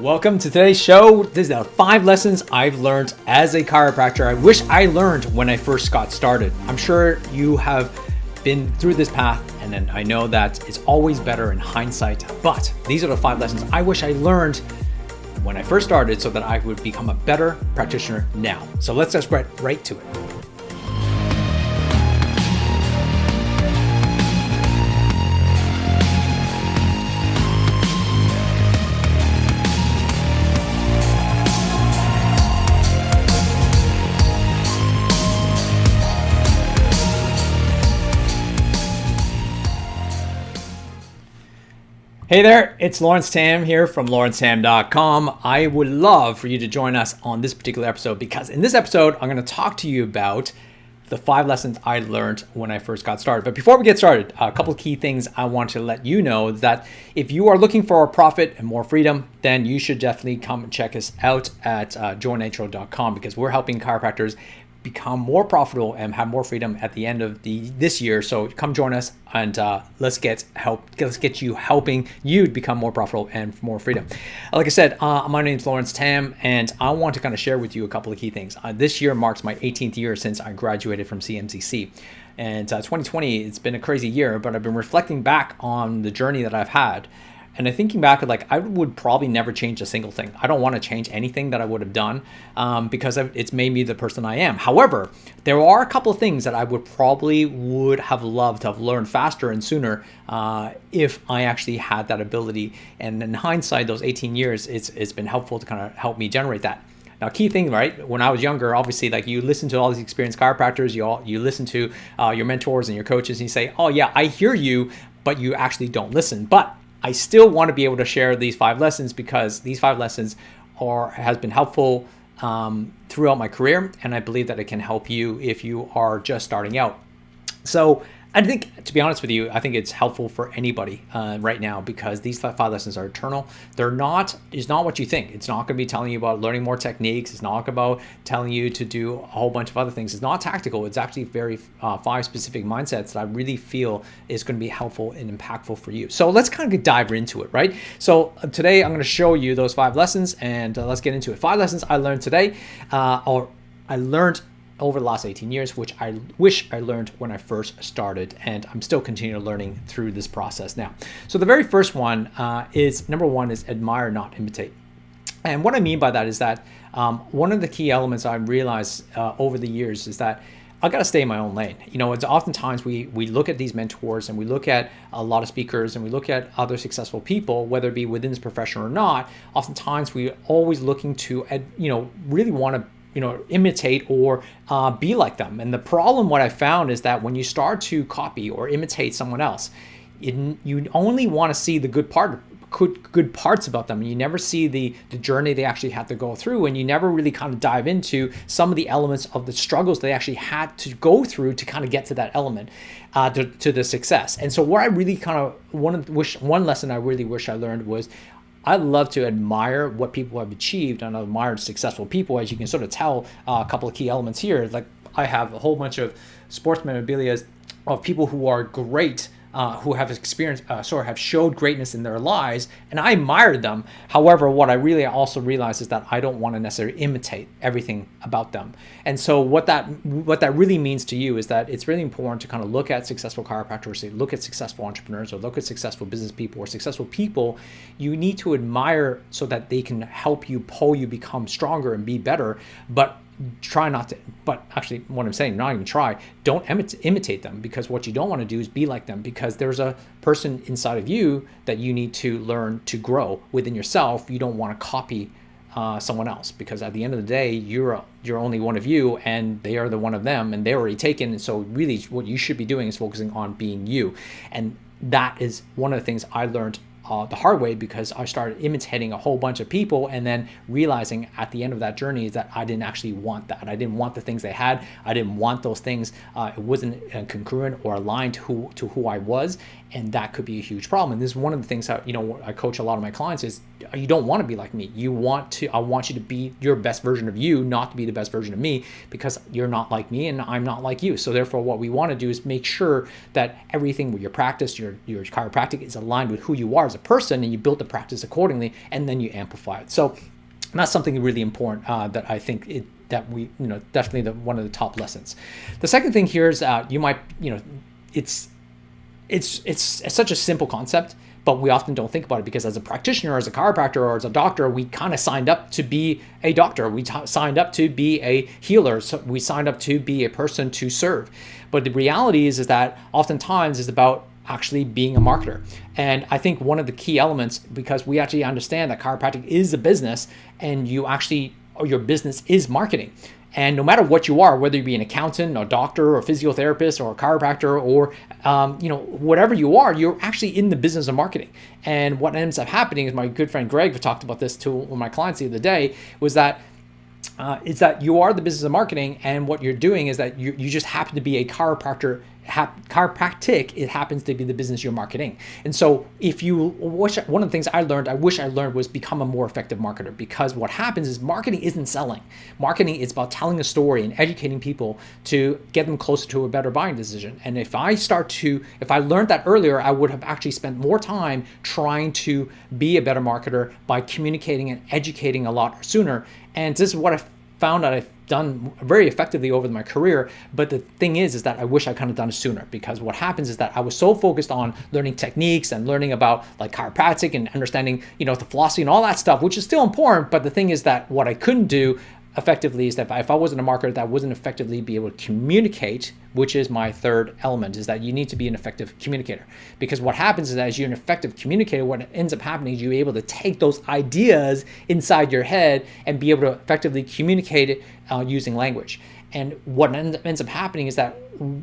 Welcome to today's show. These are 5 lessons I've learned as a chiropractor. I wish I learned when I first got started. I'm sure you have been through this path, and then I know that it's always better in hindsight, but these are the 5 lessons I wish I learned when I first started so that I would become a better practitioner now. So let's just get right to it. Hey there, it's Lawrence Tam here from lawrencetam.com. I would love for you to join us on this particular episode because in this episode, I'm going to talk to you about the 5 lessons I learned when I first got started. But before we get started, a couple of key things I want to let you know is that if you are looking for profit and more freedom, then you should definitely come and check us out at joinintro.com because we're helping chiropractors become more profitable and have more freedom at the end of this year. So come join us and let's get you helping you become more profitable and more freedom. Like I said, my name is Lawrence Tam, and I want to kind of share with you a couple of key things. This year marks my 18th year since I graduated from CMCC. And 2020, it's been a crazy year, but I've been reflecting back on the journey that I've had. And I'm thinking back, like, I would probably never change a single thing. I don't want to change anything that I would have done because it's made me the person I am. However, there are a couple of things that I would have loved to have learned faster and sooner if I actually had that ability. And in hindsight, those 18 years, it's been helpful to kind of help me generate that. Now, key thing, right? When I was younger, obviously, like you listen to all these experienced chiropractors, you listen to your mentors and your coaches, and you say, "Oh yeah, I hear you," but you actually don't listen. But I still want to be able to share these 5 lessons because these 5 lessons has been helpful throughout my career, and I believe that it can help you if you are just starting out. So I think, to be honest with you, I think it's helpful for anybody right now because these 5 lessons are eternal. It's not what you think. It's not going to be telling you about learning more techniques. It's not about telling you to do a whole bunch of other things. It's not tactical. It's actually very 5 specific mindsets that I really feel is going to be helpful and impactful for you. So let's kind of dive into it, right? So today I'm going to show you those 5 lessons, and let's get into it. 5 lessons I learned today, or I learned over the last 18 years, which I wish I learned when I first started, and I'm still continuing learning through this process now. So the very first one is, number 1 is admire, not imitate. And what I mean by that is that one of the key elements I realized over the years is that I got to stay in my own lane. You know, it's oftentimes we look at these mentors and we look at a lot of speakers and we look at other successful people, whether it be within this profession or not. Oftentimes we're always looking to, really want to imitate or be like them. And the problem, what I found is that when you start to copy or imitate someone else, you only want to see the good parts about them. And you never see the journey they actually had to go through. And you never really kind of dive into some of the elements of the struggles they actually had to go through to kind of get to that element, to the success. And so what I really kind of one lesson I really wish I learned was I love to admire what people have achieved and admire successful people. As you can sort of tell, a couple of key elements here. Like I have a whole bunch of sports memorabilia of people who are great, who have experienced, have showed greatness in their lives, and I admired them. However, what I really also realized is that I don't want to necessarily imitate everything about them. And so what that really means to you is that it's really important to kind of look at successful chiropractors, look at successful entrepreneurs, or look at successful business people or successful people. You need to admire so that they can help you pull you become stronger and be better, but try not to, but actually what I'm saying, not even try, don't imitate them, because what you don't want to do is be like them, because there's a person inside of you that you need to learn to grow within yourself. You don't want to copy someone else, because at the end of the day, you're only one of you and they are the one of them, and they're already taken. And so really what you should be doing is focusing on being you. And that is one of the things I learned the hard way, because I started imitating a whole bunch of people and then realizing at the end of that journey is that I didn't actually want that. I didn't want the things they had. I didn't want those things. It wasn't congruent or aligned to who I was, and that could be a huge problem. And this is one of the things that I coach a lot of my clients is you don't want to be like me. I want you to be your best version of you, not to be the best version of me, because you're not like me and I'm not like you. So therefore, what we want to do is make sure that everything with your practice, your chiropractic is aligned with who you are as a person, and you build the practice accordingly, and then you amplify it. So that's something really important that I think definitely one of the top lessons. The second thing here is it's such a simple concept, but we often don't think about it because as a practitioner, as a chiropractor, or as a doctor, we kind of signed up to be a doctor. We signed up to be a healer. So we signed up to be a person to serve. But the reality is that oftentimes it's about actually being a marketer. And I think one of the key elements, because we actually understand that chiropractic is a business, and your business is marketing. And no matter what you are, whether you be an accountant, a doctor, or a physiotherapist, or a chiropractor, or whatever you are, you're actually in the business of marketing. And what ends up happening is, my good friend Greg talked about this to one of my clients the other day, was that is that you are the business of marketing, and what you're doing is that you just happen to be a chiropractor. Chiropractic, it happens to be the business you're marketing. And so one of the things I wish I learned was become a more effective marketer, because what happens is marketing isn't selling. Marketing is about telling a story and educating people to get them closer to a better buying decision. And if I learned that earlier, I would have actually spent more time trying to be a better marketer by communicating and educating a lot sooner. And this is what I found that I've done very effectively over my career. But the thing is that I wish I kind of done it sooner, because what happens is that I was so focused on learning techniques and learning about like chiropractic and understanding, the philosophy and all that stuff, which is still important. But the thing is that what I couldn't do effectively is that if I wasn't a marketer that wasn't effectively be able to communicate, which is my third element, is that you need to be an effective communicator. Because what happens is that as you're an effective communicator, what ends up happening is you're able to take those ideas inside your head and be able to effectively communicate it using language. And what ends up happening is that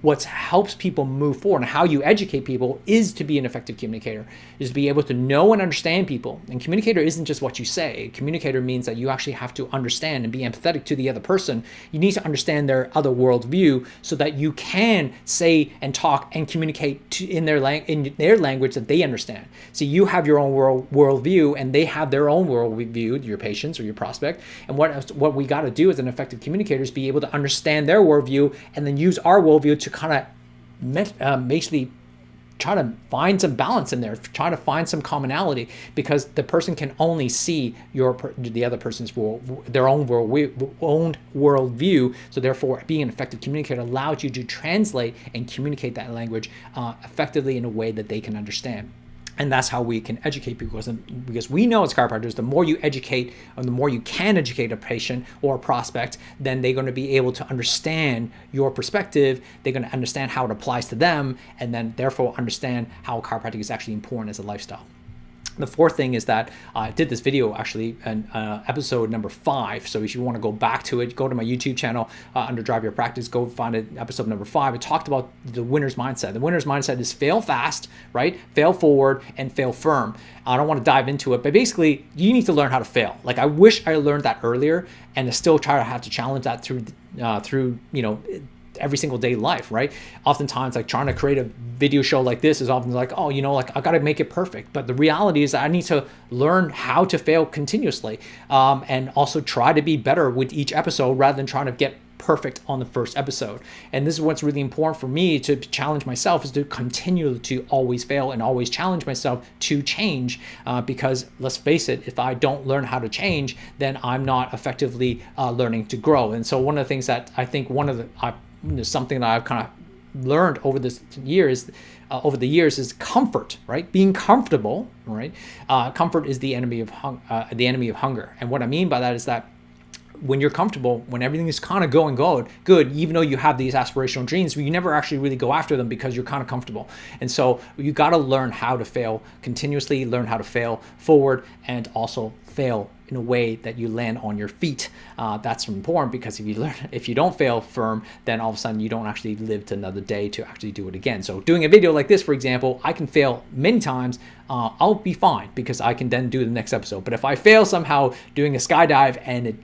what helps people move forward and how you educate people is to be an effective communicator, is to be able to know and understand people. And communicator isn't just what you say. Communicator means that you actually have to understand and be empathetic to the other person. You need to understand their other worldview so that you can say and talk and communicate in their language that they understand. So you have your own worldview, and they have their own worldview, your patients or your prospect. And what we got to do as an effective communicator is be able to understand their worldview and then use our worldview to kind of basically try to find some balance in there, try to find some commonality, because the person can only see the other person's their own worldview. So therefore, being an effective communicator allows you to translate and communicate that language effectively in a way that they can understand. And that's how we can educate people, because we know as chiropractors, the more you educate and the more you can educate a patient or a prospect, then they're going to be able to understand your perspective. They're going to understand how it applies to them, and then therefore understand how chiropractic is actually important as a lifestyle. The fourth thing is that I did this video actually in episode number 5. So if you want to go back to it, go to my YouTube channel under Drive Your Practice, go find it, episode number 5. I talked about the winner's mindset. The winner's mindset is fail fast, right? Fail forward and fail firm. I don't want to dive into it, but basically you need to learn how to fail. Like, I wish I learned that earlier, and I still try to have to challenge that through every single day life, right? Oftentimes, like, trying to create a video show like this is often like, I got to make it perfect. But the reality is that I need to learn how to fail continuously, and also try to be better with each episode rather than trying to get perfect on the first episode. And this is what's really important for me to challenge myself, is to continue to always fail and always challenge myself to change, because let's face it, if I don't learn how to change, then I'm not effectively learning to grow. And so one of the things that I think something that I've kind of learned over the years is comfort, right? Being comfortable, right? Comfort is the enemy of hunger. And what I mean by that is that when you're comfortable, when everything is kind of going good, even though you have these aspirational dreams, you never actually really go after them because you're kind of comfortable. And so you got to learn how to fail continuously, learn how to fail forward, and also fail in a way that you land on your feet. That's important, because if you don't fail firm, then all of a sudden you don't actually live to another day to actually do it again. So doing a video like this, for example, I can fail many times. I'll be fine because I can then do the next episode. But if I fail somehow doing a skydive and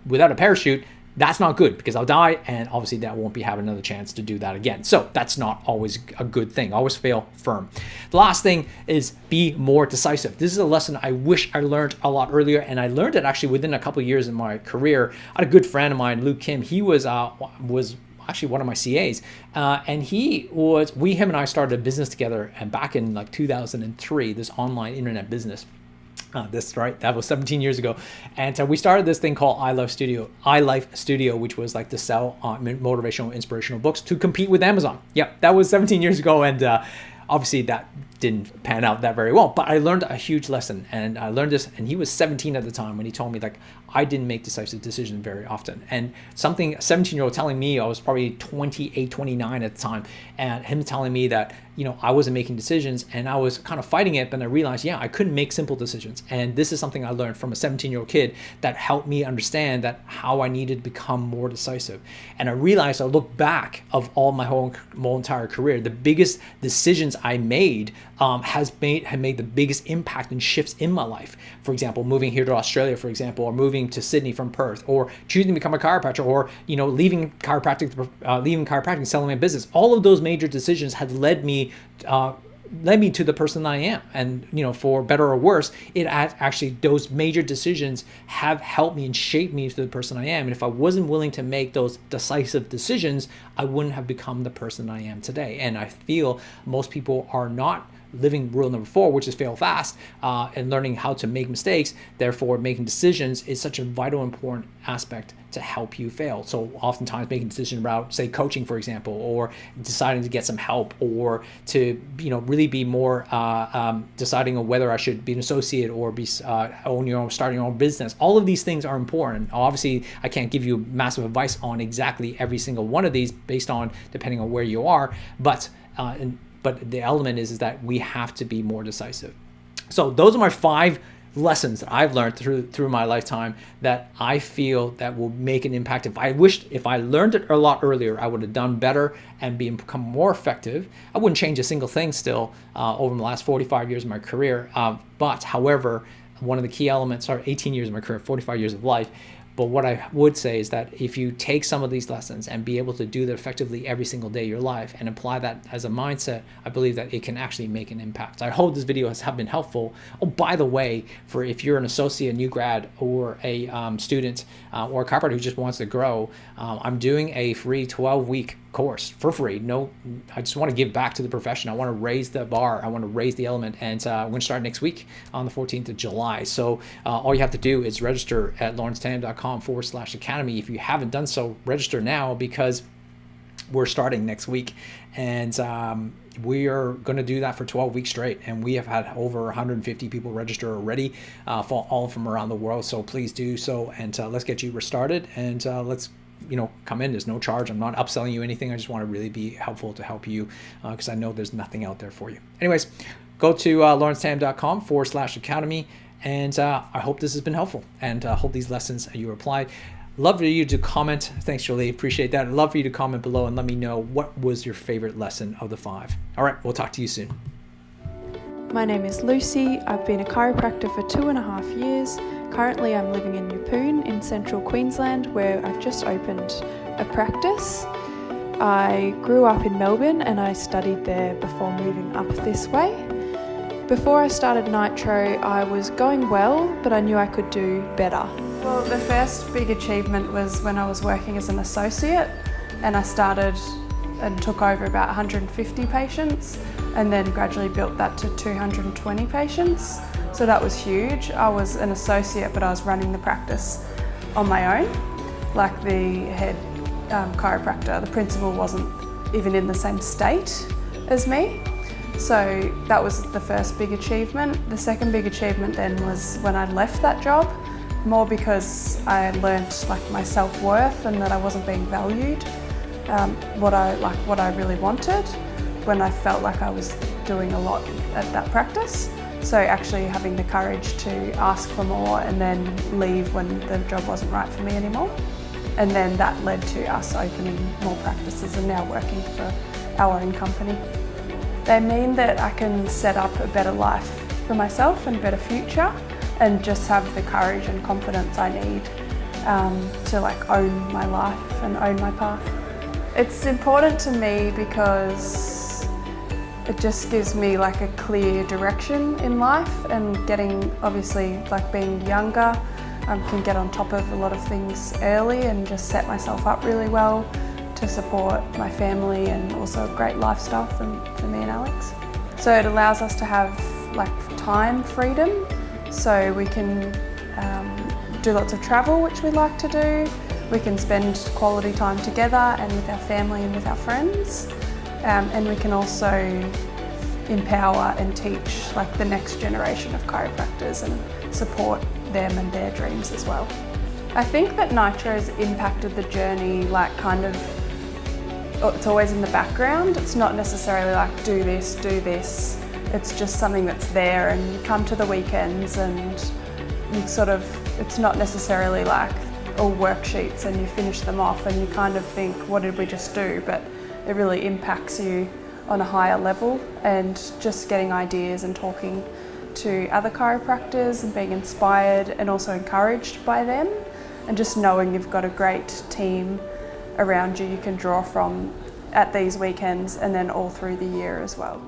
without a parachute, that's not good, because I'll die, and obviously that won't be having another chance to do that again. So that's not always a good thing. Always fail firm. The last thing is be more decisive. This is a lesson I wish I learned a lot earlier, and I learned it actually within a couple of years in my career. I had a good friend of mine, Luke Kim. He was actually one of my CAs, and him and I started a business together, and back in like 2003, this online internet business. That was 17 years ago. And so we started this thing called iLife Studio, which was like to sell motivational, inspirational books to compete with Amazon. Yep, that was 17 years ago. And obviously that didn't pan out that very well, but I learned a huge lesson. And I learned this, and he was 17 at the time when he told me, like, I didn't make decisive decisions very often. And a 17-year-old telling me, I was probably 28, 29 at the time, and him telling me that, I wasn't making decisions, and I was kind of fighting it, but I realized, I couldn't make simple decisions. And this is something I learned from a 17-year-old kid that helped me understand that how I needed to become more decisive. And I realized, I look back of all my whole entire career, the biggest decisions I made have made the biggest impact and shifts in my life. For example, moving here to Australia, for example, or moving to Sydney from Perth, or choosing to become a chiropractor, or leaving chiropractic, selling my business. All of those major decisions had led me to the person I am. And for better or worse, those major decisions have helped me and shaped me to the person I am. And if I wasn't willing to make those decisive decisions, I wouldn't have become the person I am today. And I feel most people are not living rule number 4, which is fail fast, and learning how to make mistakes. Therefore, making decisions is such a vital, important aspect to help you fail. So oftentimes making a decision about, say, coaching, for example, or deciding to get some help, or to really be more deciding on whether I should be an associate or be starting your own business. All of these things are important. Obviously, I can't give you massive advice on exactly every single one of these based on depending on where you are, but the element is that we have to be more decisive. So those are my 5 lessons that I've learned through my lifetime that I feel that will make an impact. If I learned it a lot earlier, I would have done better and become more effective. I wouldn't change a single thing still over the last 45 years of my career. But however, one of the key elements are 18 years of my career, 45 years of life. But what I would say is that if you take some of these lessons and be able to do that effectively every single day of your life and apply that as a mindset, I believe that it can actually make an impact. I hope this video has been helpful. Oh, by the way, for if you're an associate, new grad, or a student, or a chiropractor who just wants to grow, I'm doing a free 12-week course for free. I just want to give back to the profession. I want to raise the bar. I want to raise the element, and I'm going to start next week on the 14th of July. So all you have to do is register at lawrencetam.com/academy. If you haven't done so, register now, because we're starting next week, and we are going to do that for 12 weeks straight, and we have had over 150 people register already, all from around the world. So please do so, and let's get you restarted, and let's come in. There's no charge. I'm not upselling you anything. I just want to really be helpful to help you, because I know there's nothing out there for you. Anyways, go to lawrencetam.com/academy, and I hope this has been helpful, and hope these lessons you applied. Love for you to comment. Thanks, Jolie. Appreciate that. I'd love for you to comment below and let me know what was your favorite lesson of the 5. All right, we'll talk to you soon. My name is Lucy. I've been a chiropractor for 2.5 years. Currently, I'm living in Yeppoon in central Queensland, where I've just opened a practice. I grew up in Melbourne and I studied there before moving up this way. Before I started Nitro, I was going well, but I knew I could do better. Well, the first big achievement was when I was working as an associate, and I started and took over about 150 patients, and then gradually built that to 220 patients. So that was huge. I was an associate, but I was running the practice on my own. Like the head chiropractor, the principal wasn't even in the same state as me. So that was the first big achievement. The second big achievement then was when I left that job, more because I learnt my self-worth and that I wasn't being valued, what I really wanted, when I felt like I was doing a lot at that practice. So actually having the courage to ask for more and then leave when the job wasn't right for me anymore. And then that led to us opening more practices and now working for our own company. They mean that I can set up a better life for myself and a better future, and just have the courage and confidence I need to own my life and own my path. It's important to me because it just gives me a clear direction in life, and obviously being younger, can get on top of a lot of things early and just set myself up really well to support my family and also a great lifestyle for me and Alex. So it allows us to have like time freedom, so we can do lots of travel, which we like to do. We can spend quality time together and with our family and with our friends, and we can also empower and teach like the next generation of chiropractors and support them and their dreams as well. I think that Nitro has impacted the journey like kind of, it's always in the background. It's not necessarily like do this. It's just something that's there, and you come to the weekends and you sort of, it's not necessarily like all worksheets and you finish them off and you kind of think, what did we just do? But it really impacts you on a higher level, and just getting ideas and talking to other chiropractors and being inspired and also encouraged by them, and just knowing you've got a great team around you can draw from at these weekends and then all through the year as well.